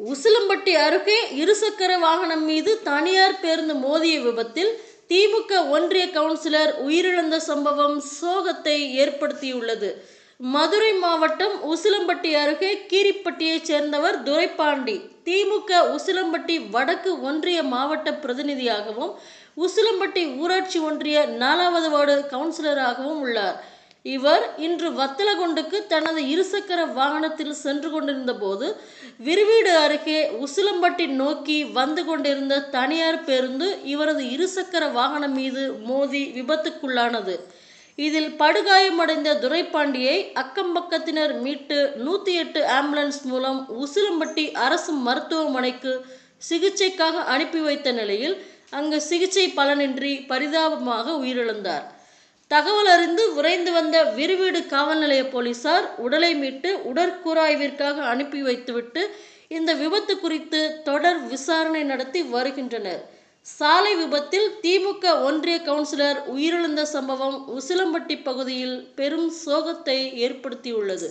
உசிலம்பட்டி அருகே இருசக்கர வாகனம் மீது தனியார் பேருந்து மோதிய விபத்தில் திமுக ஒன்றிய கவுன்சிலர் உயிரிழந்த சம்பவம் சோகத்தை ஏற்படுத்தியுள்ளது. மதுரை மாவட்டம் உசிலம்பட்டி அருகே கீரிப்பட்டியைச் சேர்ந்தவர் துரைப்பாண்டி. திமுக உசிலம்பட்டி வடக்கு ஒன்றிய மாவட்ட பிரதிநிதியாகவும் உசிலம்பட்டி ஊராட்சி ஒன்றிய 4வது வார்டு கவுன்சிலராகவும் உள்ளார். இவர் இன்று வத்தலகுண்டுக்கு தனது இருசக்கர வாகனத்தில் சென்று கொண்டிருந்த போது விருவீடு அருகே உசிலம்பட்டி நோக்கி வந்து கொண்டிருந்த தனியார் பேருந்து இவரது இருசக்கர வாகனம் மீது மோதி விபத்துக்குள்ளானது. இதில் படுகாயமடைந்த துரைப்பாண்டியை அக்கம்பக்கத்தினர் மீட்டு 108 ஆம்புலன்ஸ் மூலம் உசிலம்பட்டி அரசு மருத்துவமனைக்கு சிகிச்சைக்காக அனுப்பி வைத்த நிலையில் அங்கு சிகிச்சை பலனின்றி பரிதாபமாக உயிரிழந்தார். தகவல் அறிந்து விரைந்து வந்த விருவீடு காவல் நிலைய போலீசார் உடலை மீட்டு உடற்கூறாய்விற்காக அனுப்பி வைத்துவிட்டு இந்த விபத்து குறித்து தொடர் விசாரணை நடத்தி வருகின்றனர். சாலை விபத்தில் திமுக ஒன்றிய கவுன்சிலர் உயிரிழந்த சம்பவம் உசிலம்பட்டி பகுதியில் பெரும் சோகத்தை ஏற்படுத்தியுள்ளது.